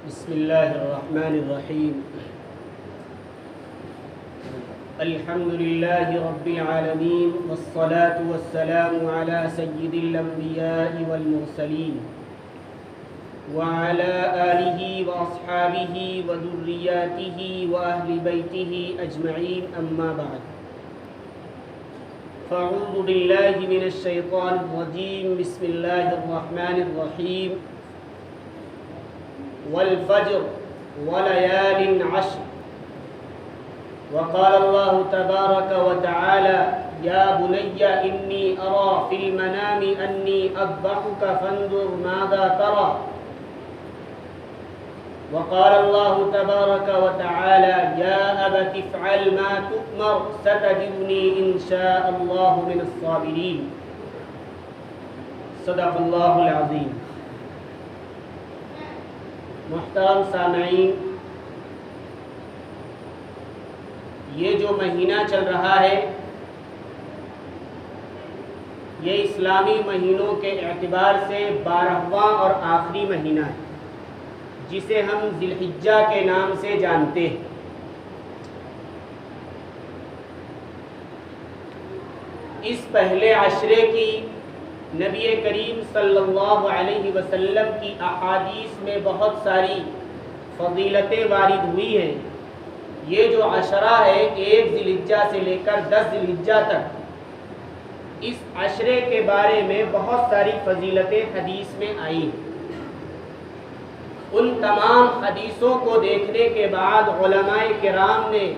بسم اللہ الرحمن الرحیم الحمد للہ رب العالمین والصلاة والسلام علی سید الانبیاء والمرسلین وعلى آلہ واصحابہ وذریاتہ واہل بیتہ اجمعین اما بعد فاعوذ باللہ من الشیطان الرجیم بسم اللہ الرحمن الرحیم والفجر وليال عشر وقال الله تبارك وتعالى يا بني إني أرى في المنام أني أذبحك فانظر ماذا ترى وقال الله تبارك وتعالى يا أبت افعل ما تؤمر ستجدني إن شاء الله من الصابرين صدق الله العظيم. محترم سامعین، یہ جو مہینہ چل رہا ہے یہ اسلامی مہینوں کے اعتبار سے 12واں اور آخری مہینہ ہے جسے ہم ذی الحجہ کے نام سے جانتے ہیں. اس پہلے عشرے کی نبی کریم صلی اللہ علیہ وسلم کی احادیث میں بہت ساری فضیلتیں وارد ہوئی ہیں. یہ جو عشرہ ہے 1 ذی الحجہ سے لے کر 10 ذی الحجہ تک، اس عشرے کے بارے میں بہت ساری فضیلتیں حدیث میں آئی ہیں. ان تمام حدیثوں کو دیکھنے کے بعد علماء کرام نے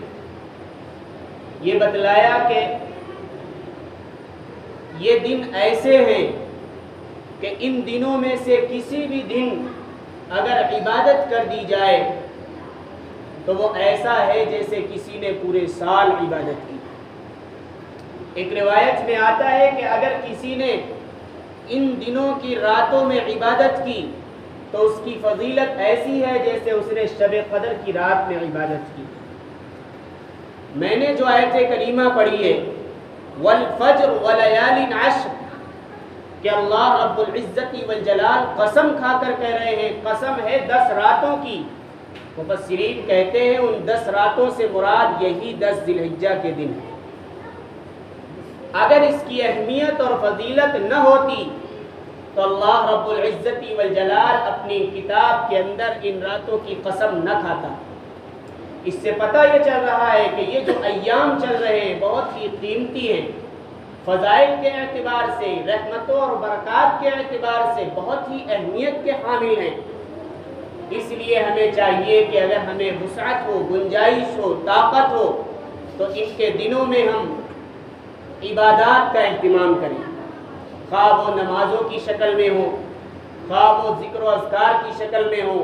یہ بتلایا کہ یہ دن ایسے ہیں کہ ان دنوں میں سے کسی بھی دن اگر عبادت کر دی جائے تو وہ ایسا ہے جیسے کسی نے پورے سال عبادت کی. ایک روایت میں آتا ہے کہ اگر کسی نے ان دنوں کی راتوں میں عبادت کی تو اس کی فضیلت ایسی ہے جیسے اس نے شب قدر کی رات میں عبادت کی. میں نے جو آیت کریمہ پڑھی ہے والفجر ولیال عشر کہ اللہ رب العزت والجلال قسم کھا کر کہہ رہے ہیں، قسم ہے 10 راتوں کی. مفسرین کہتے ہیں ان 10 راتوں سے مراد یہی 10 ذی الحجہ کے دن ہیں. اگر اس کی اہمیت اور فضیلت نہ ہوتی تو اللہ رب العزت والجلال اپنی کتاب کے اندر ان راتوں کی قسم نہ کھاتا. اس سے پتہ یہ چل رہا ہے کہ یہ جو ایام چل رہے ہیں بہت ہی قیمتی ہیں، فضائل کے اعتبار سے، رحمتوں اور برکات کے اعتبار سے بہت ہی اہمیت کے حامل ہیں. اس لیے ہمیں چاہیے کہ اگر ہمیں وسعت ہو، گنجائش ہو، طاقت ہو تو ان کے دنوں میں ہم عبادات کا اہتمام کریں، خواہ وہ نمازوں کی شکل میں ہو، خواہ وہ ذکر و اذکار کی شکل میں ہو،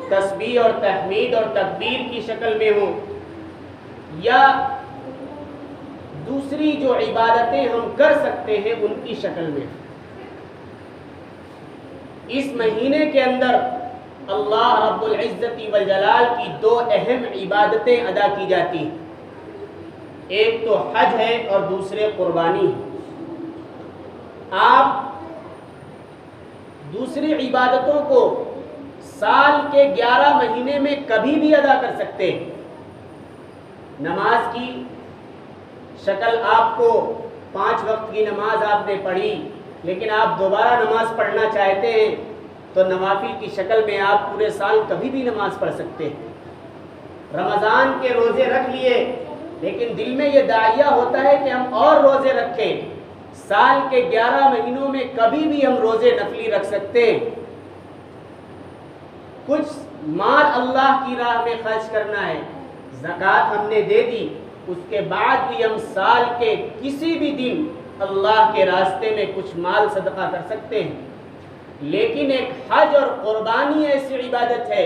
تسبیح اور تحمید اور تکبیر کی شکل میں ہو، یا دوسری جو عبادتیں ہم کر سکتے ہیں ان کی شکل میں. اس مہینے کے اندر اللہ رب العزت والجلال کی 2 اہم عبادتیں ادا کی جاتی ہیں. ایک تو حج ہے اور دوسرے قربانی ہے. آپ دوسری عبادتوں کو سال کے 11 مہینے میں کبھی بھی ادا کر سکتے ہیں. نماز کی شکل آپ کو 5 وقت کی نماز آپ نے پڑھی لیکن آپ دوبارہ نماز پڑھنا چاہتے ہیں تو نوافل کی شکل میں آپ پورے سال کبھی بھی نماز پڑھ سکتے ہیں. رمضان کے روزے رکھ لیے لیکن دل میں یہ داعیہ ہوتا ہے کہ ہم اور روزے رکھیں. سال کے 11 مہینوں میں کبھی بھی ہم روزے نفلی رکھ سکتے ہیں. کچھ مال اللہ کی راہ میں خرچ کرنا ہے، زکوٰۃ ہم نے دے دی، اس کے بعد بھی ہم سال کے کسی بھی دن اللہ کے راستے میں کچھ مال صدقہ کر سکتے ہیں. لیکن ایک حج اور قربانی ایسی عبادت ہے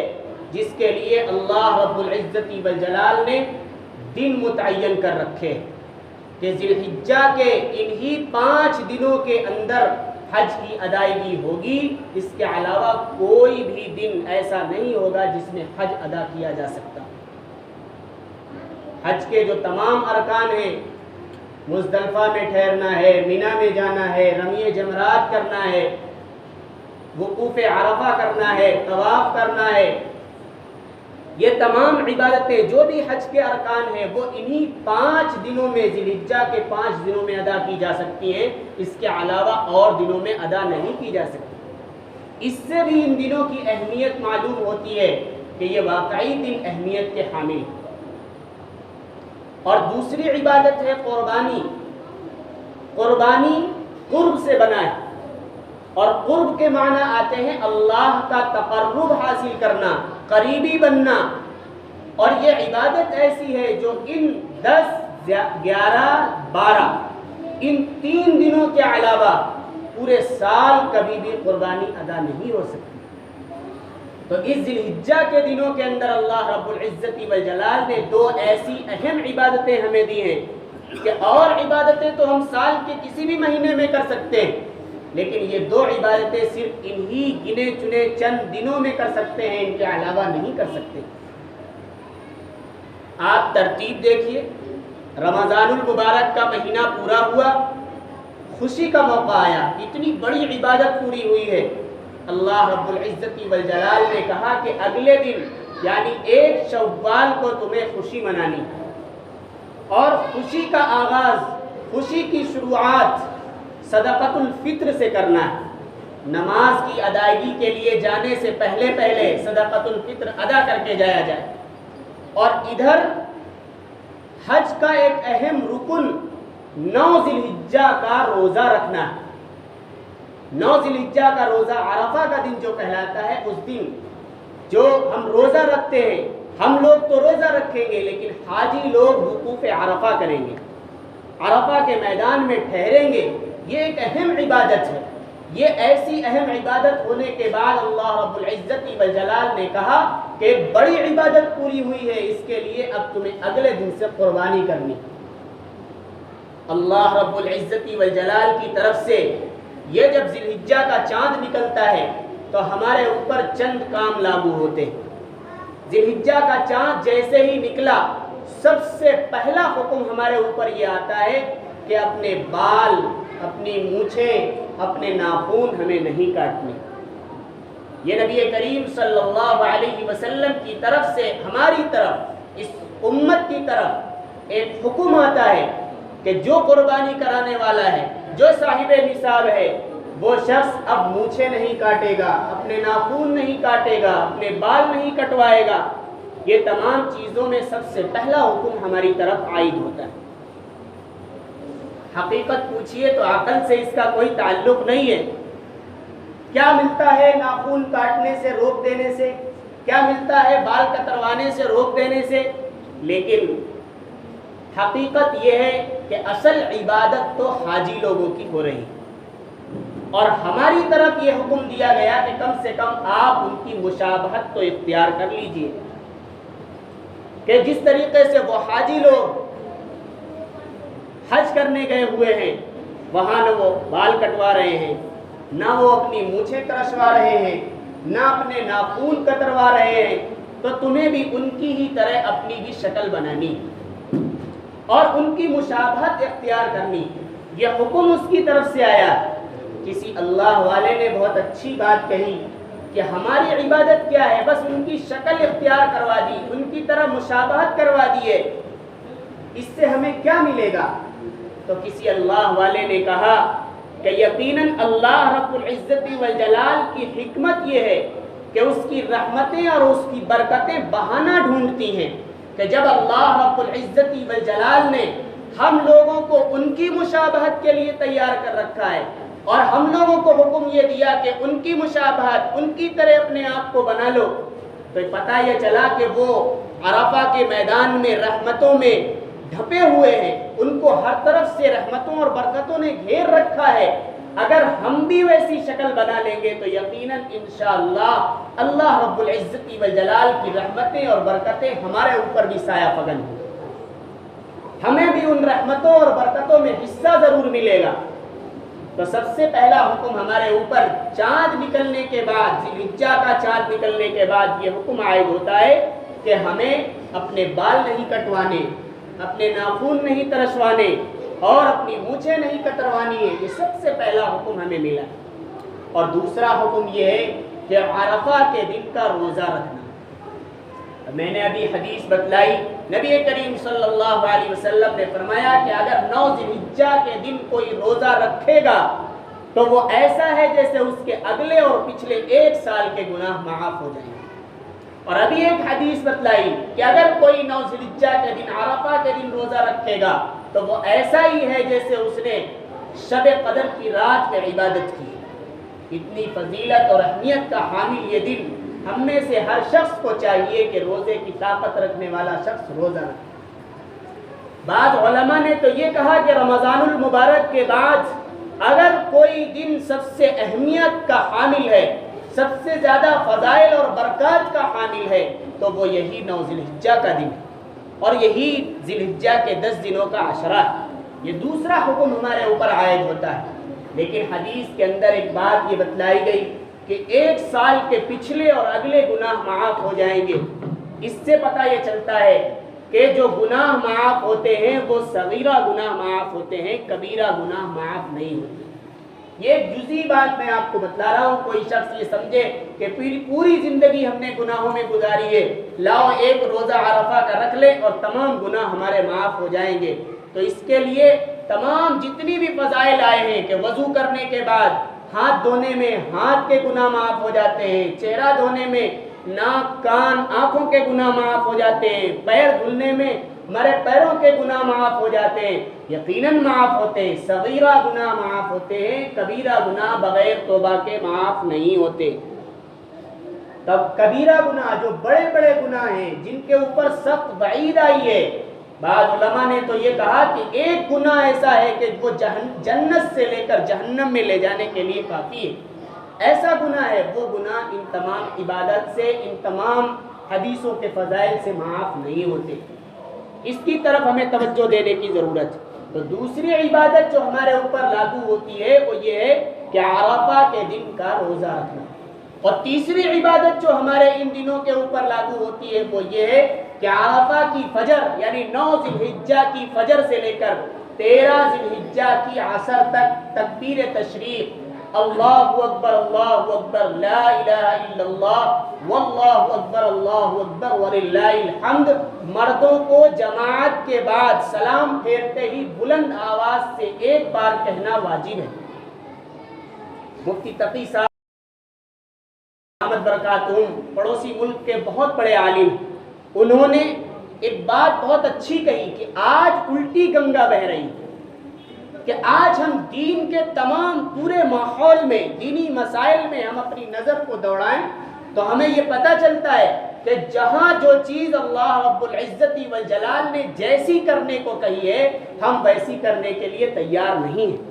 جس کے لیے اللہ رب العزت والجلال نے دن متعین کر رکھے کہ ذی الحجہ کے انہی 5 دنوں کے اندر حج کی ادائیگی ہوگی. اس کے علاوہ کوئی بھی دن ایسا نہیں ہوگا جس میں حج ادا کیا جا سکتا. حج کے جو تمام ارکان ہیں، مزدلفہ میں ٹھہرنا ہے، مینا میں جانا ہے، رمی جمرات کرنا ہے، وقوف عرفہ کرنا ہے، طواف کرنا ہے، یہ تمام عبادتیں جو بھی حج کے ارکان ہیں وہ انہی 5 دنوں میں، ذی الحجہ کے 5 دنوں میں ادا کی جا سکتی ہیں، اس کے علاوہ اور دنوں میں ادا نہیں کی جا سکتی۔ اس سے بھی ان دنوں کی اہمیت معلوم ہوتی ہے کہ یہ واقعی دن اہمیت کے حامل ہیں۔ اور دوسری عبادت ہے قربانی۔ قربانی قرب سے بنا ہے، اور قرب کے معنی آتے ہیں اللہ کا تقرب حاصل کرنا، قریبی بننا۔ اور یہ عبادت ایسی ہے جو ان 10، 11، 12 ان 3 دنوں کے علاوہ پورے سال کبھی بھی قربانی ادا نہیں ہو سکتی۔ تو اس ذی الحجہ کے دنوں کے اندر اللہ رب العزت والجلال نے 2 ایسی اہم عبادتیں ہمیں دی ہیں کہ اور عبادتیں تو ہم سال کے کسی بھی مہینے میں کر سکتے ہیں، لیکن یہ 2 عبادتیں صرف انہی گنے چنے چند دنوں میں کر سکتے ہیں، ان کے علاوہ نہیں کر سکتے۔ آپ ترتیب دیکھیے، رمضان المبارک کا مہینہ پورا ہوا، خوشی کا موقع آیا، اتنی بڑی عبادت پوری ہوئی ہے۔ اللہ رب العزت والجلال نے کہا کہ اگلے دن یعنی 1 شوال کو تمہیں خوشی منانی، اور خوشی کا آغاز، خوشی کی شروعات صدقۃ الفطر سے کرنا ہے۔ نماز کی ادائیگی کے لیے جانے سے پہلے صدقۃ الفطر ادا کر کے جایا جائے۔ اور ادھر حج کا ایک اہم رکن 9 ذی الحجہ کا روزہ رکھنا ہے۔ 9 ذی الحجہ کا روزہ عرفہ کا دن جو کہلاتا ہے، اس دن جو ہم روزہ رکھتے ہیں، ہم لوگ تو روزہ رکھیں گے لیکن حاجی لوگ وقوف عرفہ کریں گے، عرفہ کے میدان میں ٹھہریں گے۔ یہ ایک اہم عبادت ہے۔ یہ ایسی اہم عبادت ہونے کے بعد اللہ رب العزت والجلال نے کہا کہ ایک بڑی عبادت پوری ہوئی ہے، اس کے لیے اب تمہیں اگلے دن سے قربانی کرنی۔ اللہ رب العزت والجلال کی طرف سے یہ جب ذی الحجہ کا چاند نکلتا ہے تو ہمارے اوپر چند کام لاگو ہوتے ہیں۔ ذی الحجہ کا چاند جیسے ہی نکلا، سب سے پہلا حکم ہمارے اوپر یہ آتا ہے کہ اپنے بال، اپنی مونچھیں، اپنے ناخن ہمیں نہیں کاٹنے۔ یہ نبی کریم صلی اللہ علیہ وسلم کی طرف سے ہماری طرف، اس امت کی طرف ایک حکم آتا ہے کہ جو قربانی کرانے والا ہے، جو صاحب نصاب ہے، وہ شخص اب مونچھیں نہیں کاٹے گا، اپنے ناخن نہیں کاٹے گا، اپنے بال نہیں کٹوائے گا۔ یہ تمام چیزوں میں سب سے پہلا حکم ہماری طرف عائد ہوتا ہے۔ حقیقت پوچھئے تو عقل سے اس کا کوئی تعلق نہیں ہے۔ کیا ملتا ہے ناخن کاٹنے سے، روک دینے سے؟ کیا ملتا ہے بال کتروانے سے، روک دینے سے؟ لیکن حقیقت یہ ہے کہ اصل عبادت تو حاجی لوگوں کی ہو رہی، اور ہماری طرف یہ حکم دیا گیا کہ کم سے کم آپ ان کی مشابہت تو اختیار کر لیجئے، کہ جس طریقے سے وہ حاجی لوگ حج کرنے گئے ہوئے ہیں، وہاں نہ وہ بال کٹوا رہے ہیں، نہ وہ اپنی مونچھیں ترشوا رہے ہیں، نہ اپنے ناخن کتروا رہے ہیں، تو تمہیں بھی ان کی ہی طرح اپنی بھی شکل بنانی اور ان کی مشابہت اختیار کرنی۔ یہ حکم اس کی طرف سے آیا۔ کسی اللہ والے نے بہت اچھی بات کہی کہ ہماری عبادت کیا ہے، بس ان کی شکل اختیار کروا دی، ان کی طرح مشابہت کروا دی ہے، اس سے ہمیں کیا ملے گا؟ تو کسی اللہ والے نے کہا کہ یقیناً اللہ رب العزت والجلال کی حکمت یہ ہے کہ اس کی رحمتیں اور اس کی برکتیں بہانہ ڈھونڈتی ہیں، کہ جب اللہ رب العزت والجلال نے ہم لوگوں کو ان کی مشابہت کے لیے تیار کر رکھا ہے، اور ہم لوگوں کو حکم یہ دیا کہ ان کی مشابہت، ان کی طرح اپنے آپ کو بنا لو، تو پتہ یہ چلا کہ وہ عرفہ کے میدان میں رحمتوں میں ڈھپے ہوئے ہیں، ان کو ہر طرف سے رحمتوں اور برکتوں نے گھیر رکھا ہے۔ اگر ہم بھی ویسی شکل بنا لیں گے تو یقیناً انشاءاللہ اللہ رب العزت والجلال کی رحمتیں اور برکتیں ہمارے اوپر بھی سایہ فگن ہوں، ہمیں بھی ان رحمتوں اور برکتوں میں حصہ ضرور ملے گا۔ تو سب سے پہلا حکم ہمارے اوپر چاند نکلنے کے بعد، ذی الحجہ کا چاند نکلنے کے بعد یہ حکم عائد ہوتا ہے کہ ہمیں اپنے بال نہیں کٹوانے، اپنے ناخن نہیں ترشوانے اور اپنی مونچھیں نہیں کتروانی ہے۔ یہ سب سے پہلا حکم ہمیں ملا۔ اور دوسرا حکم یہ ہے کہ عرفہ کے دن کا روزہ رکھنا۔ میں نے ابھی حدیث بتلائی، نبی کریم صلی اللہ علیہ وسلم نے فرمایا کہ اگر 9 ذی الحجہ کے دن کوئی روزہ رکھے گا تو وہ ایسا ہے جیسے اس کے اگلے اور پچھلے 1 سال کے گناہ معاف ہو جائیں گے۔ اور ابھی ایک حدیث بتلائی کہ اگر کوئی 9 ذی الحجہ کے دن، عرفہ کے دن روزہ رکھے گا تو وہ ایسا ہی ہے جیسے اس نے شب قدر کی رات میں عبادت کی۔ اتنی فضیلت اور اہمیت کا حامل یہ دن، ہم میں سے ہر شخص کو چاہیے کہ روزے کی طاقت رکھنے والا شخص روزہ رکھے۔ بعض علماء نے تو یہ کہا کہ رمضان المبارک کے بعد اگر کوئی دن سب سے اہمیت کا حامل ہے، سب سے زیادہ فضائل اور برکات کا حامل ہے، تو وہ یہی 9 ذی الحجہ کا دن ہے، اور یہی ذی الحجہ کے 10 دنوں کا عشرہ ہے۔ یہ دوسرا حکم ہمارے اوپر عائد ہوتا ہے، لیکن حدیث کے اندر ایک بات یہ بتلائی گئی کہ 1 سال کے پچھلے اور اگلے گناہ معاف ہو جائیں گے۔ اس سے پتہ یہ چلتا ہے کہ جو گناہ معاف ہوتے ہیں وہ صغیرہ گناہ معاف ہوتے ہیں، کبیرہ گناہ معاف نہیں ہوتے۔ یہ ایک جزئی بات میں آپ کو بتلا رہا ہوں، کوئی شخص یہ سمجھے کہ پوری زندگی ہم نے گناہوں میں گزاری ہے، لاؤ ایک روزہ عرفہ کا رکھ لے اور تمام گناہ ہمارے معاف ہو جائیں گے، تو اس کے لیے تمام جتنی بھی فضائل آئے ہیں کہ وضو کرنے کے بعد ہاتھ دھونے میں ہاتھ کے گناہ معاف ہو جاتے ہیں، چہرہ دھونے میں ناک کان آنکھوں کے گناہ معاف ہو جاتے ہیں، پیر دھلنے میں ہمارے پیروں کے گناہ معاف ہو جاتے ہیں، یقیناً معاف ہوتے ہیں۔ صغیرہ گناہ معاف ہوتے ہیں، کبیرہ گناہ بغیر توبہ کے معاف نہیں ہوتے۔ تب کبیرہ گناہ جو بڑے بڑے گناہ ہیں جن کے اوپر سخت وعید آئی ہے، بعض علماء نے تو یہ کہا کہ ایک گناہ ایسا ہے کہ وہ جنت سے لے کر جہنم میں لے جانے کے لیے کافی ہے، ایسا گناہ ہے، وہ گناہ ان تمام عبادت سے، ان تمام حدیثوں کے فضائل سے معاف نہیں ہوتے۔ اس کی طرف ہمیں توجہ دینے کی ضرورت ہے۔ تو دوسری عبادت جو ہمارے اوپر لاگو ہوتی ہے وہ یہ ہے کہ عرفہ کے دن کا روزہ رکھنا، اور تیسری عبادت جو ہمارے ان دنوں کے اوپر لاگو ہوتی ہے وہ یہ ہے کہ عرفہ کی فجر یعنی 9 ذی الحجہ کی فجر سے لے کر 13 ذی الحجہ کی عصر تک تکبیر تشریق، اللہ اکبر لا الہ الا اللہ واللہ اکبر وللہ الحمد، مردوں کو جماعت کے بعد سلام پھیرتے ہی بلند آواز سے ایک بار کہنا واجب ہے۔ مفتی تقی صاحب برکاتہم پڑوسی ملک کے بہت بڑے عالم، انہوں نے ایک بات بہت اچھی کہی کہ آج الٹی گنگا بہہ رہی ہے، کہ آج ہم دین کے تمام پورے ماحول میں، دینی مسائل میں ہم اپنی نظر کو دوڑائیں تو ہمیں یہ پتہ چلتا ہے کہ جہاں جو چیز اللہ رب العزت والجلال نے جیسی کرنے کو کہی ہے ہم ویسی کرنے کے لیے تیار نہیں ہیں۔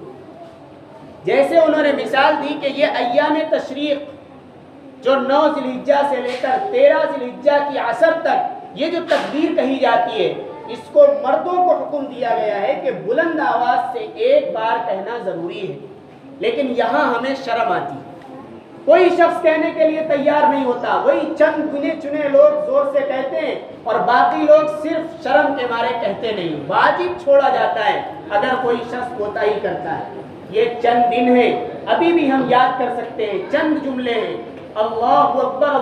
جیسے انہوں نے مثال دی کہ یہ ایام تشریق جو 9 ذی الحجہ سے لے کر 13 ذی الحجہ کی عصر تک یہ جو تکبیر کہی جاتی ہے، اس کو مردوں کو حکم دیا گیا ہے کہ بلند آواز سے ایک بار کہنا ضروری ہے، لیکن یہاں ہمیں شرم آتی ہے، کوئی شخص کہنے کے لیے تیار نہیں ہوتا، وہی چند گنے چنے لوگ زور سے کہتے ہیں اور باقی لوگ صرف شرم کے مارے کہتے نہیں۔ واجب چھوڑا جاتا ہے اگر کوئی شخص کوتاہی کرتا ہے۔ یہ چند دن ہیں، ابھی بھی ہم یاد کر سکتے ہیں، چند جملے ہیں، اللہ اکبر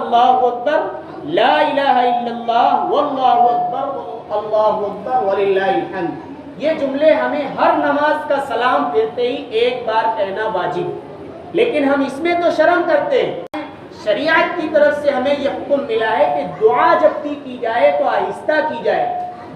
لا الہ الا اللہ واللہ اکبر وللہ الحمد، یہ جملے ہمیں ہر نماز کا سلام پھیرتے ہی ایک بار کہنا واجب، لیکن ہم اس میں تو شرم کرتے ہیں۔ شریعت کی طرف سے ہمیں یہ حکم ملا ہے کہ دعا جب بھی کی جائے تو آہستہ کی جائے،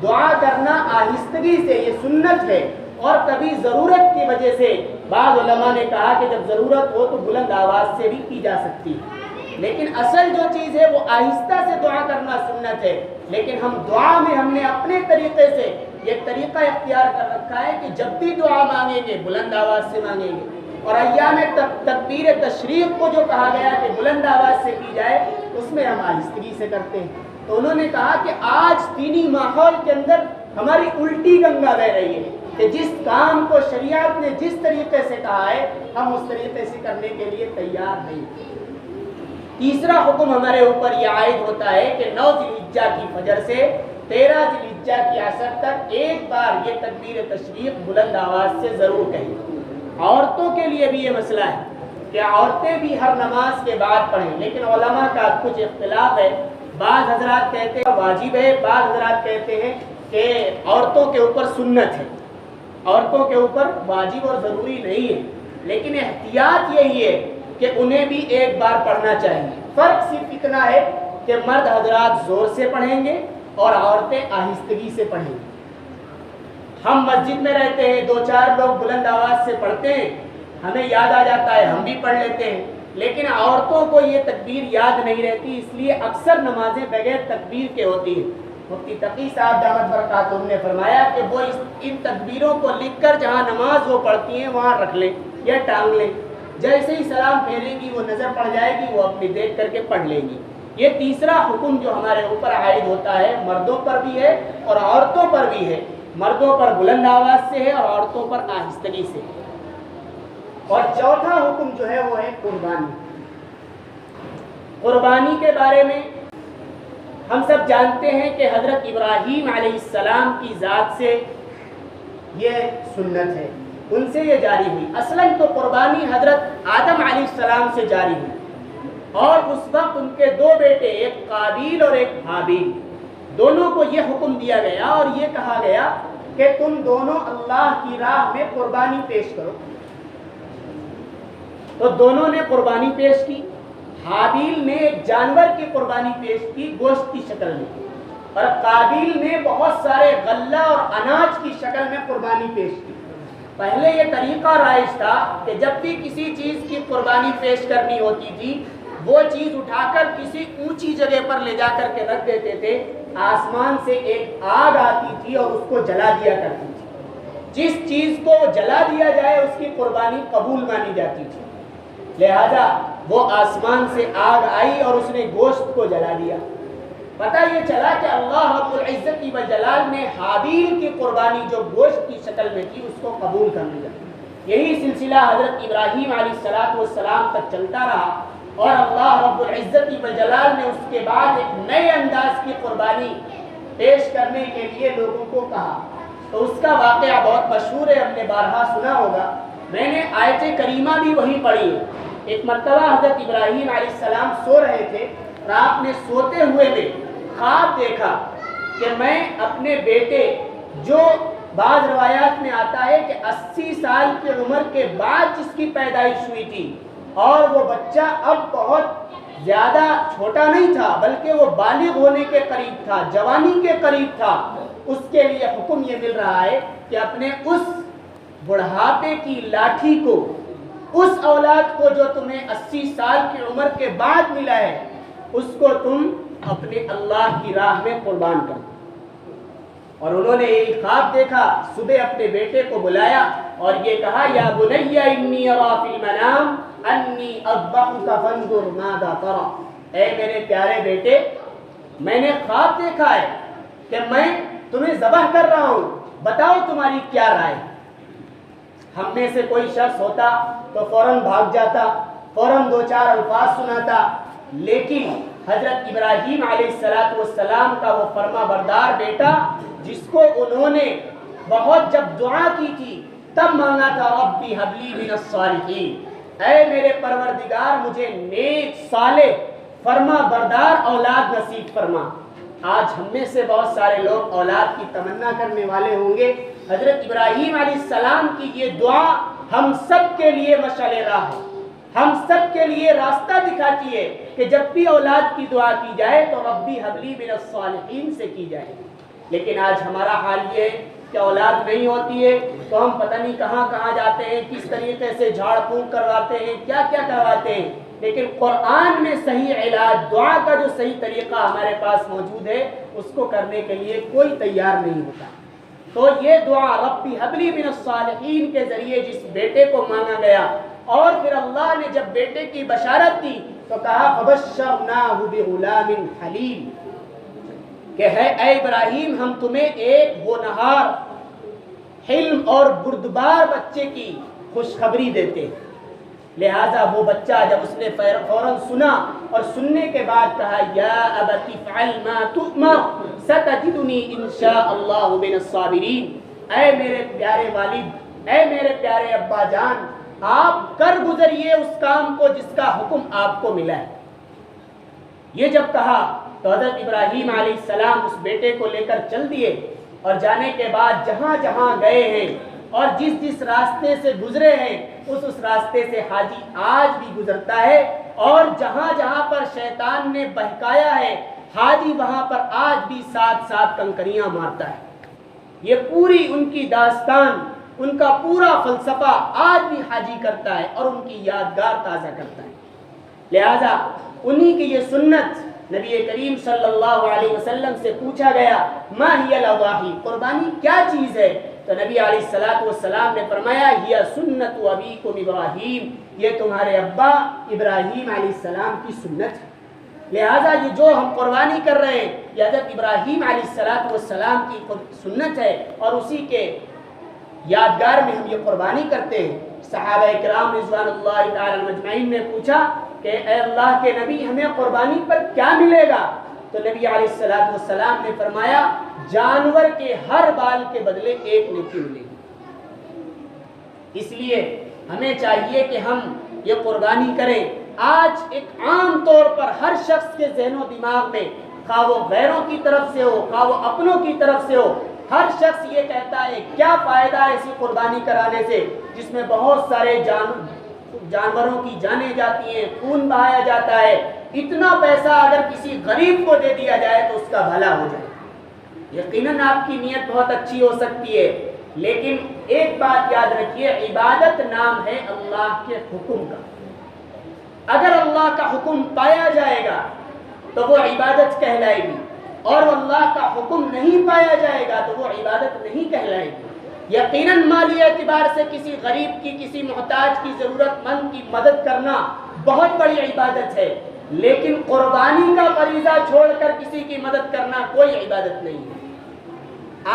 دعا کرنا آہستگی سے یہ سنت ہے، اور کبھی ضرورت کی وجہ سے بعض علماء نے کہا کہ جب ضرورت ہو تو بلند آواز سے بھی کی جا سکتی ہے، لیکن اصل جو چیز ہے وہ آہستہ سے دعا کرنا سنت ہے۔ لیکن ہم دعا میں ہم نے اپنے طریقے سے یہ طریقہ اختیار کر رکھا ہے کہ جب بھی دعا مانگیں گے بلند آواز سے مانگیں گے، اور ایام تکبیر تشریق کو جو کہا گیا کہ بلند آواز سے کی جائے اس میں ہم آہستگی سے کرتے ہیں۔ تو انہوں نے کہا کہ آج دینی ماحول کے اندر ہماری الٹی گنگا بہ رہی ہے کہ جس کام کو شریعت نے جس طریقے سے کہا ہے ہم اس طریقے سے کرنے کے لیے تیار نہیں۔ تیسرا حکم ہمارے اوپر یہ عائد ہوتا ہے کہ 9 ذی الحجہ کی فجر سے 13 ذی الحجہ کی عصر تک ایک بار یہ تکبیر تشریق بلند آواز سے ضرور کہیں۔ عورتوں کے لیے بھی یہ مسئلہ ہے کہ عورتیں بھی ہر نماز کے بعد پڑھیں، لیکن علماء کا کچھ اختلاف ہے بعض حضرات کہتے ہیں واجب ہے، بعض حضرات کہتے ہیں کہ عورتوں کے اوپر سنت ہے، عورتوں کے اوپر واجب اور ضروری نہیں ہے، لیکن احتیاط یہی ہے کہ انہیں بھی ایک بار پڑھنا چاہیے۔ فرق صرف اتنا ہے کہ مرد حضرات زور سے پڑھیں گے اور عورتیں آہستگی سے پڑھیں گی۔ ہم مسجد میں رہتے ہیں، دو چار لوگ بلند آواز سے پڑھتے ہیں، ہمیں یاد آ جاتا ہے، ہم بھی پڑھ لیتے ہیں، لیکن عورتوں کو یہ تکبیر یاد نہیں رہتی، اس لیے اکثر نمازیں بغیر تکبیر کے ہوتی ہیں۔ مفتی تقی صاحب دامت برکاتہم نے فرمایا کہ وہ ان تکبیروں کو لکھ کر جہاں نماز وہ پڑھتی ہیں وہاں رکھ لیں یا ٹانگ لیں، جیسے ہی سلام پھیریں گی وہ نظر پڑ جائے گی، وہ اپنی دیکھ کر کے پڑھ لیں گی۔ یہ تیسرا حکم جو ہمارے اوپر عائد ہوتا ہے، مردوں پر بھی ہے اور عورتوں پر بھی ہے۔ مردوں پر بلند آواز سے ہے اور عورتوں پر آہستگی سے۔ اور چوتھا حکم جو ہے وہ ہے قربانی۔ قربانی کے بارے میں ہم سب جانتے ہیں کہ حضرت ابراہیم علیہ السلام کی ذات سے یہ سنت ہے، ان سے یہ جاری ہوئی۔ اصلاً تو قربانی حضرت آدم علیہ السلام سے جاری ہوئی، اور اس وقت ان کے دو بیٹے، ایک قابیل اور ایک حابیل، دونوں کو یہ حکم دیا گیا اور یہ کہا گیا کہ تم دونوں اللہ کی راہ میں قربانی پیش کرو۔ تو دونوں نے قربانی پیش کی۔ حابیل نے ایک جانور کی قربانی پیش کی گوشت کی شکل میں، اور قابیل نے بہت سارے غلہ اور اناج کی شکل میں قربانی پیش کی۔ پہلے یہ طریقہ رائج تھا کہ جب بھی کسی چیز کی قربانی پیش کرنی ہوتی تھی، وہ چیز اٹھا کر کسی اونچی جگہ پر لے جا کر کے رکھ دیتے تھے، آسمان سے ایک آگ آتی تھی اور اس کو جلا دیا کرتی تھی۔ جس چیز کو جلا دیا جائے اس کی قربانی قبول مانی جاتی تھی، لہذا وہ آسمان سے آگ آئی اور اس نے گوشت کو جلا دیا۔ پتہ یہ چلا کہ اللہ رب العزت و جلال نے حابیل کی قربانی جو گوشت کی شکل میں تھی اس کو قبول کر لیا۔ یہی سلسلہ حضرت ابراہیم علیہ السلام تک چلتا رہا، اور اللہ رب العزت و جلال نے اس کے بعد ایک نئے انداز کی قربانی پیش کرنے کے لیے لوگوں کو کہا۔ تو اس کا واقعہ بہت مشہور ہے، ہم نے بارہا سنا ہوگا۔ میں نے آیت کریمہ بھی وہی پڑھی ہے۔ ایک مرتبہ حضرت ابراہیم علیہ السلام سو رہے تھے، رات میں سوتے ہوئے میں خواب دیکھا کہ میں اپنے بیٹے، جو بعض روایات میں آتا ہے کہ 80 سال کی عمر کے بعد جس کی پیدائش ہوئی تھی، اور وہ بچہ اب بہت زیادہ چھوٹا نہیں تھا بلکہ وہ بالغ ہونے کے قریب تھا، جوانی کے قریب تھا، اس کے لیے حکم یہ مل رہا ہے کہ اپنے اس بڑھاپے کی لاٹھی کو، اس اولاد کو جو تمہیں 80 سال کی عمر کے بعد ملا ہے، اس کو تم اپنے اللہ کی راہ میں قربان کر۔ اور انہوں نے یہ خواب دیکھا، صبح اپنے بیٹے کو بلایا اور یہ کہا یا بنی انی ارا فی المنام انی اذبحک فانظر ماذا تری، اے میرے پیارے بیٹے، میں نے خواب دیکھا ہے کہ میں تمہیں ذبح کر رہا ہوں، بتاؤ تمہاری کیا رائے۔ ہم میں سے کوئی شخص ہوتا تو فوراً بھاگ جاتا، فوراً دو چار الفاظ سناتا، لیکن حضرت ابراہیم علیہ السلام کا وہ فرما بردار بیٹا، جس کو انہوں نے بہت جب دعا کی تھی تب مانگا تھا ربی ہب لی من الصالحین، اے میرے پروردگار مجھے نیک صالح فرما بردار اولاد نصیب فرما۔ آج ہم میں سے بہت سارے لوگ اولاد کی تمنا کرنے والے ہوں گے، حضرت ابراہیم علیہ السلام کی یہ دعا ہم سب کے لیے مشعل راہ ہے، ہم سب کے لیے راستہ دکھاتی ہے کہ جب بھی اولاد کی دعا کی جائے تو ربی حب لی من الصالحین سے کی جائے۔ لیکن آج ہمارا حال یہ ہے کہ اولاد نہیں ہوتی ہے تو ہم پتہ نہیں کہاں کہاں جاتے ہیں، کس طریقے سے جھاڑ پھونک کرواتے ہیں، کیا کیا کرواتے ہیں، لیکن قرآن میں صحیح علاج، دعا کا جو صحیح طریقہ ہمارے پاس موجود ہے، اس کو کرنے کے لیے کوئی تیار نہیں ہوتا۔ تو یہ دعا ربی حب لی من الصالحین کے ذریعے جس بیٹے کو مانگا گیا، اور پھر اللہ نے جب بیٹے کی بشارت دی تو کہا فبشرناہ بغلام حلیم، کہ ہے اے ابراہیم ہم تمہیں ایک ہونہار، حلم اور بردبار بچے کی خوشخبری دیتے ہیں۔ لہذا وہ بچہ جب اس نے فوراً سنا اور سننے کے بعد کہا یا ابت افعل ما تؤمر ستجدنی انشاء اللہ من الصابرین، اے میرے پیارے والد، اے میرے پیارے ابا جان، آپ کر گزریے اس کام کو جس کا حکم آپ کو ملا ہے۔ یہ جب کہا تو حضرت ابراہیم علیہ السلام اس بیٹے کو لے کر چل دیے، اور جانے کے بعد جہاں جہاں گئے ہیں اور جس جس راستے سے گزرے ہیں اس راستے سے حاجی آج بھی گزرتا ہے، اور جہاں جہاں پر شیطان نے بہکایا ہے حاجی وہاں پر آج بھی ساتھ ساتھ کنکریاں مارتا ہے۔ یہ پوری ان کی داستان، ان کا پورا فلسفہ آج بھی حاجی کرتا ہے اور ان کی یادگار تازہ کرتا ہے۔ لہذا انہی کی یہ سنت، نبی کریم صلی اللہ علیہ وسلم سے پوچھا گیا ما ہی الاضاحی، قربانی کیا چیز ہے؟ تو نبی علیہ الصلوۃ والسلام نے فرمایا ہی سنت ابیکم ابراہیم، یہ تمہارے ابا ابراہیم علیہ السلام کی سنت ہے۔ لہذا یہ جو ہم قربانی کر رہے ہیں یہ حضرت ابراہیم علیہ الصلوۃ والسلام کی سنت ہے، اور اسی کے یادگار میں ہم یہ قربانی کرتے ہیں۔ صحابہ کرام رضوان اللہ تعالی مجمعین نے پوچھا کہ اے اللہ کے نبی ہمیں قربانی پر کیا ملے گا؟ تو نبی علیہ الصلوۃ والسلام نے فرمایا جانور کے ہر بال کے بدلے ایک نیکی ملے گی۔ اس لیے ہمیں چاہیے کہ ہم یہ قربانی کریں۔ آج ایک عام طور پر ہر شخص کے ذہن و دماغ میں، خواہ وہ غیروں کی طرف سے ہو خواہ وہ اپنوں کی طرف سے ہو، ہر شخص یہ کہتا ہے کیا فائدہ ہے ایسی قربانی کرانے سے جس میں بہت سارے جانوروں کی جانیں جاتی ہیں، خون بہایا جاتا ہے، اتنا پیسہ اگر کسی غریب کو دے دیا جائے تو اس کا بھلا ہو جائے۔ یقیناً آپ کی نیت بہت اچھی ہو سکتی ہے، لیکن ایک بات یاد رکھیے، عبادت نام ہے اللہ کے حکم کا۔ اگر اللہ کا حکم پایا جائے گا تو وہ عبادت کہلائے گی، اور اللہ کا حکم نہیں پایا جائے گا تو وہ عبادت نہیں کہلائے گی۔ یقیناً مالی اعتبار سے کسی غریب کی، کسی محتاج کی، ضرورت مند کی مدد کرنا بہت بڑی عبادت ہے، لیکن قربانی کا فریضہ چھوڑ کر کسی کی مدد کرنا کوئی عبادت نہیں ہے۔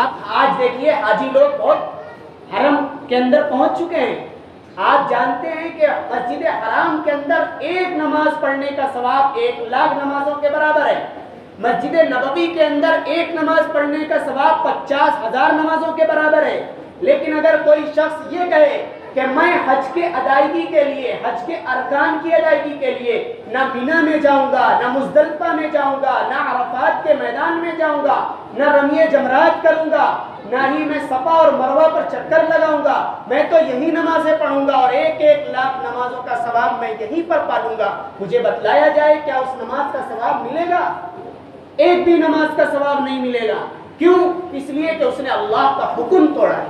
آپ آج دیکھیے حاجی لوگ بہت حرم کے اندر پہنچ چکے ہیں۔ آپ جانتے ہیں کہ مسجد حرام کے اندر ایک نماز پڑھنے کا ثواب 1,00,000 نمازوں کے برابر ہے۔ مسجد نبوی کے اندر ایک نماز پڑھنے کا ثواب 50,000 نمازوں کے برابر ہے۔ لیکن اگر کوئی شخص یہ کہے کہ میں حج کے ادائیگی کے لیے، حج کے ارکان کی ادائیگی کے لیے نہ مینا میں جاؤں گا، نہ مزدلفہ میں جاؤں گا، نہ عرفات کے میدان میں جاؤں گا، نہ رمی جمرات کروں گا، نہ ہی میں صفا اور مروہ پر چکر لگاؤں گا، میں تو یہی نمازیں پڑھوں گا اور 1,00,000 نمازوں کا ثواب میں یہیں پر پالوں گا، مجھے بتلایا جائے کیا اس نماز کا ثواب ملے گا؟ ایک بھی نماز کا ثواب نہیں ملے گا۔ کیوں؟ اس لیے کہ اس نے اللہ کا حکم توڑا ہے۔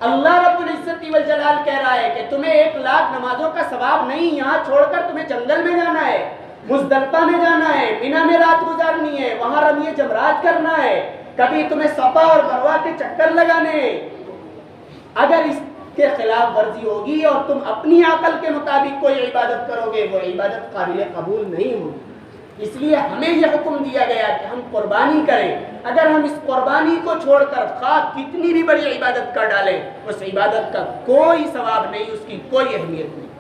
اللہ رب العزت والجلال کہہ رہا ہے کہ تمہیں 1,00,000 نمازوں کا ثواب نہیں، یہاں چھوڑ کر تمہیں جنگل میں جانا ہے، مزدلفہ میں جانا ہے، مینا میں رات گزارنی ہے، وہاں رمی جمرات کرنا ہے، کبھی تمہیں صفا اور مروہ کے چکر لگانے ہیں۔ اگر اس کے خلاف ورزی ہوگی اور تم اپنی عقل کے مطابق کوئی عبادت کرو گے، وہ عبادت قابل قبول نہیں ہوگی۔ اس لیے ہمیں یہ حکم دیا گیا کہ ہم قربانی کریں۔ اگر ہم اس قربانی کو چھوڑ کر خواہ کتنی بھی بڑی عبادت کر ڈالیں، اس عبادت کا کوئی ثواب نہیں، اس کی کوئی اہمیت نہیں۔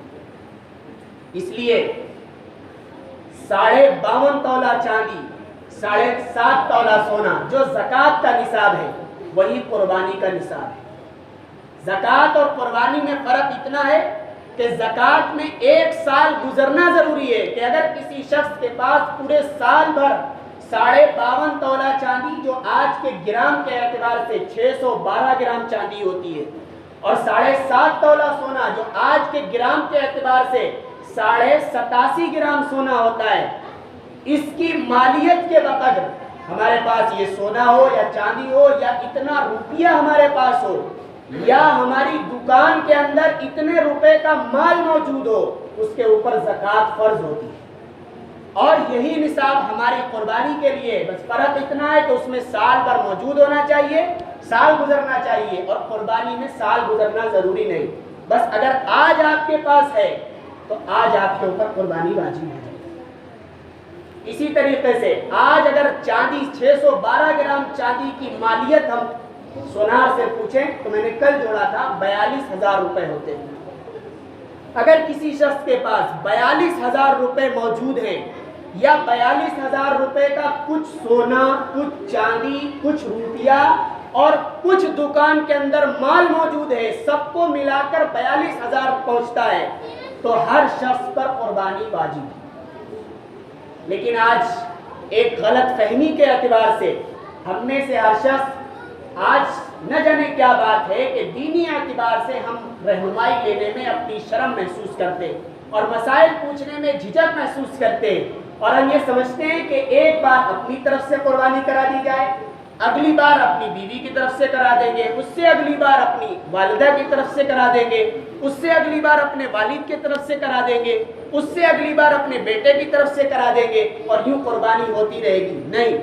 اس لیے 52.5 تولہ چاندی، 7.5 تولہ سونا جو زکوٰۃ کا نصاب ہے، وہی قربانی کا نصاب ہے۔ زکوٰۃ اور قربانی میں فرق اتنا ہے کہ زکوٰۃ میں 1 سال گزرنا ضروری ہے، کہ اگر کسی شخص کے پاس پورے سال بھر 52.5 تولہ چاندی، جو آج کے گرام کے اعتبار سے 612 گرام چاندی ہوتی ہے، اور 7.5 تولہ سونا جو آج کے گرام کے اعتبار سے 87.5 گرام سونا ہوتا ہے، اس کی مالیت کے بقدر ہمارے پاس یہ سونا ہو یا چاندی ہو، یا اتنا روپیہ ہمارے پاس ہو، یا ہماری دکان کے اندر اتنے روپے کا مال موجود ہو، اس کے اوپر زکوٰۃ فرض ہوتی ہے۔ اور یہی نصاب ہماری قربانی کے لیے، بس فرق اتنا ہے کہ اس میں سال بھر موجود ہونا چاہیے، سال گزرنا چاہیے، اور قربانی میں سال گزرنا ضروری نہیں۔ بس اگر آج آپ کے پاس ہے تو آج آپ کے اوپر قربانی واجب ہے۔ اسی طریقے سے آج اگر چاندی 612 گرام چاندی کی مالیت ہم سونار سے پوچھیں تو میں نے کل جوڑا تھا 42,000 روپے ہوتے ہیں۔ اگر کسی شخص کے پاس 42,000 روپے موجود ہیں، یا 42,000 روپے کا کچھ سونا، کچھ چاندی، کچھ روپیہ اور کچھ دکان کے اندر مال موجود ہے، سب کو ملا کر 42,000 پہنچتا ہے، تو ہر شخص پر قربانی واجب ہے۔ لیکن آج ایک غلط فہمی کے اعتبار سے ہم میں سے ہر شخص آج نہ جانے کیا بات ہے کہ دینی اعتبار سے ہم رہنمائی لینے میں اپنی شرم محسوس کرتے اور مسائل پوچھنے میں جھجک محسوس کرتے، اور ہم یہ سمجھتے ہیں کہ ایک بار اپنی طرف سے قربانی کرا دی جائے، اگلی بار اپنی بیوی کی طرف سے کرا دیں گے، اس سے اگلی بار اپنی والدہ کی طرف سے کرا دیں گے، اس سے اگلی بار اپنے والد کی طرف سے کرا دیں گے، اس سے اگلی بار اپنے بیٹے کی طرف سے کرا دیں گے، اور یوں قربانی ہوتی رہے گی۔ نہیں،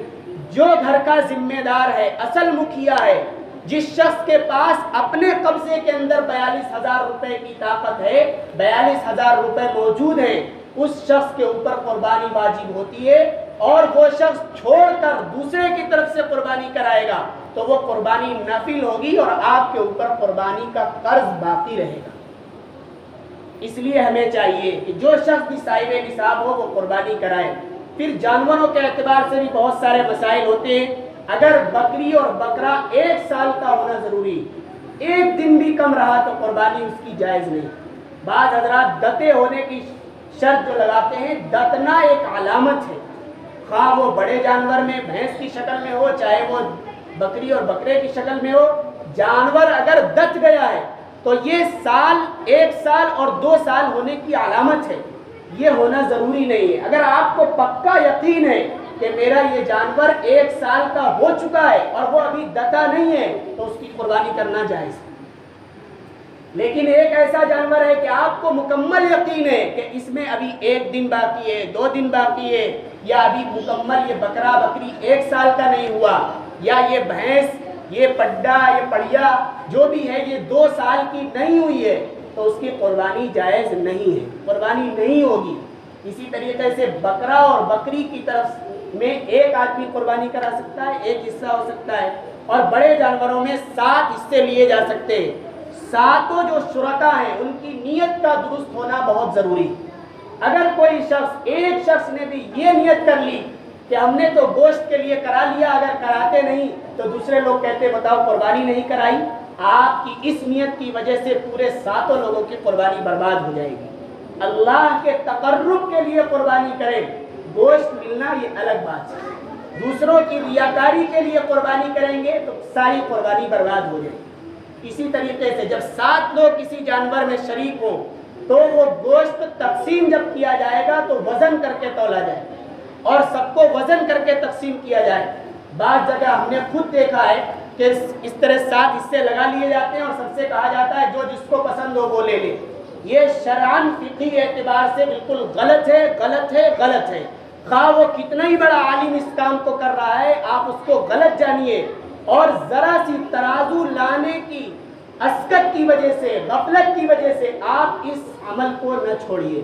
جو گھر کا ذمہ دار ہے، اصل مکھیا ہے، جس شخص کے پاس اپنے قبضے کے اندر 42,000 روپے کی طاقت ہے، 42,000 روپے موجود ہیں، اس شخص کے اوپر قربانی واجب ہوتی ہے، اور وہ شخص چھوڑ کر دوسرے کی طرف سے قربانی کرائے گا تو وہ قربانی نفل ہوگی اور آپ کے اوپر قربانی کا قرض باقی رہے گا۔ اس لیے ہمیں چاہیے کہ جو شخص بھی صاحب نصاب ہو وہ قربانی کرائے۔ پھر جانوروں کے اعتبار سے بھی بہت سارے مسائل ہوتے ہیں۔ اگر بکری اور بکرا 1 سال کا ہونا ضروری، ایک دن بھی کم رہا تو قربانی اس کی جائز نہیں۔ بعض حضرات دتے ہونے کی شرط جو لگاتے ہیں، دتنا ایک علامت ہے، خواہ وہ بڑے جانور میں بھینس کی شکل میں ہو، چاہے وہ بکری اور بکرے کی شکل میں ہو، جانور اگر دت گیا ہے تو یہ 1 سال اور 2 سال ہونے کی علامت ہے، یہ ہونا ضروری نہیں ہے۔ اگر آپ کو پکا یقین ہے کہ میرا یہ جانور 1 سال کا ہو چکا ہے اور وہ ابھی دتا نہیں ہے تو اس کی قربانی کرنا جائز ہے۔ لیکن ایک ایسا جانور ہے کہ آپ کو مکمل یقین ہے کہ اس میں ابھی 1 دن باقی ہے، 2 دن باقی ہے، یا ابھی مکمل یہ بکرا بکری 1 سال کا نہیں ہوا، یا یہ بھینس، یہ پڈا، یہ پڑیا جو بھی ہے یہ 2 سال کی نہیں ہوئی ہے تو اس کی قربانی جائز نہیں ہے، قربانی نہیں ہوگی۔ اسی طریقے سے بکرا اور بکری کی طرف میں ایک آدمی قربانی کرا سکتا ہے، ایک حصہ ہو سکتا ہے، اور بڑے جانوروں میں 7 حصے لیے جا سکتے ہیں۔ 7 جو شرکا ہیں ان کی نیت کا درست ہونا بہت ضروری۔ اگر کوئی شخص، ایک شخص نے بھی یہ نیت کر لی کہ ہم نے تو گوشت کے لیے کرا لیا، اگر کراتے نہیں تو دوسرے لوگ کہتے بتاؤ قربانی نہیں کرائی، آپ کی اس نیت کی وجہ سے پورے 7 لوگوں کی قربانی برباد ہو جائے گی۔ اللہ کے تقرب کے لیے قربانی کریں، گوشت ملنا یہ الگ بات ہے، دوسروں کی ریاکاری کے لیے قربانی کریں گے تو ساری قربانی برباد ہو جائے گی۔ اسی طریقے سے جب 7 لوگ کسی جانور میں شریک ہوں تو وہ گوشت تقسیم جب کیا جائے گا تو وزن کر کے تولا جائے اور سب کو وزن کر کے تقسیم کیا جائے۔ بعض جگہ ہم نے خود دیکھا ہے کہ اس طرح 7 حصے لگا لیے جاتے ہیں اور سب سے کہا جاتا ہے جو جس کو پسند ہو وہ لے لے۔ یہ شرعاً فقہی اعتبار سے بالکل غلط ہے، غلط ہے، غلط ہے۔ خواہ وہ کتنا ہی بڑا عالم اس کام کو کر رہا ہے، آپ اس کو غلط جانیے، اور ذرا سی ترازو لانے کی اسکت کی وجہ سے، غفلت کی وجہ سے آپ اس عمل کو نہ چھوڑیے۔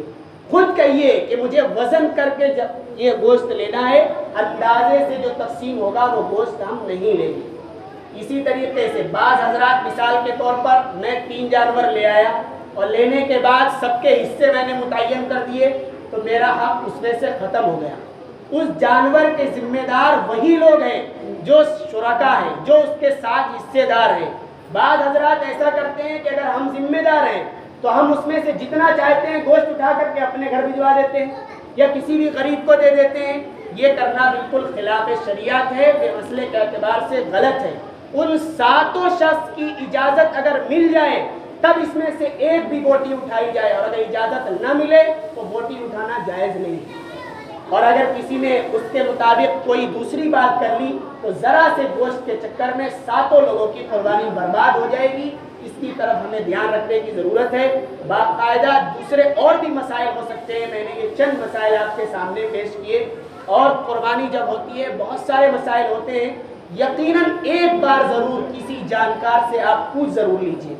خود کہیے کہ مجھے وزن کر کے جب یہ گوشت لینا ہے، اندازے سے جو تقسیم ہوگا وہ گوشت ہم نہیں لیں گے۔ اسی طریقے سے بعض حضرات مثال کے طور پر میں 3 جانور لے آیا اور لینے کے بعد سب کے حصے میں نے متعین کر دیے تو میرا حق اس میں سے ختم ہو گیا۔ اس جانور کے ذمہ دار وہی لوگ ہیں جو شرکا ہیں، جو اس کے ساتھ حصے دار ہیں۔ بعض حضرات ایسا کرتے ہیں کہ اگر ہم ذمہ دار ہیں تو ہم اس میں سے جتنا چاہتے ہیں گوشت اٹھا کر کے اپنے گھر بھجوا دیتے ہیں یا کسی بھی غریب کو دے دیتے ہیں۔ یہ کرنا بالکل خلاف شریعت ہے، یہ مسئلے کے اعتبار سے غلط ہے۔ ان 7 شخص کی اجازت اگر مل جائے تب اس میں سے ایک بھی بوٹی اٹھائی جائے، اور اگر اجازت نہ ملے تو بوٹی اٹھانا جائز نہیں ہے۔ اور اگر کسی نے اس کے مطابق کوئی دوسری بات کر لی تو ذرا سے گوشت کے چکر میں 7 لوگوں کی قربانی برباد ہو جائے گی۔ اس کی طرف ہمیں دھیان رکھنے کی ضرورت ہے۔ باقاعدہ دوسرے اور بھی مسائل ہو سکتے ہیں، میں نے یہ چند مسائل آپ کے سامنے پیش کیے، اور قربانی جب ہوتی ہے بہت سارے مسائل ہوتے ہیں۔ یقیناً ایک بار ضرور کسی جانکار سے آپ پوچھ ضرور لیجیے۔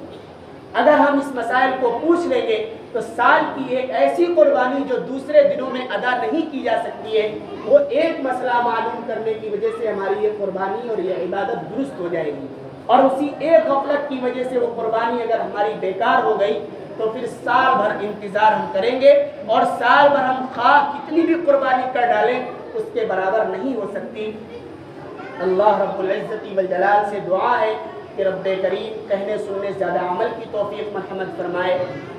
اگر ہم اس مسائل کو پوچھ لیں گے تو سال کی ایک ایسی قربانی جو دوسرے دنوں میں ادا نہیں کی جا سکتی ہے، وہ ایک مسئلہ معلوم کرنے کی وجہ سے ہماری یہ قربانی اور یہ عبادت درست ہو جائے گی، اور اسی ایک غفلت کی وجہ سے وہ قربانی اگر ہماری بیکار ہو گئی تو پھر سال بھر انتظار ہم کریں گے، اور سال بھر ہم خواہ کتنی بھی قربانی کر ڈالیں اس کے برابر نہیں ہو سکتی۔ اللہ رب العزت والجلال سے دعا ہے کہ رب کریم کہنے سننے زیادہ عمل کی توفیق مرحمت فرمائے،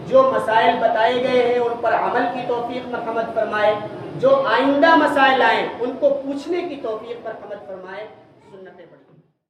جو مسائل بتائے گئے ہیں ان پر عمل کی توفیق مرحمت فرمائے، جو آئندہ مسائل آئیں ان کو پوچھنے کی توفیق پر عمل فرمائے. سنتیں پڑھیں.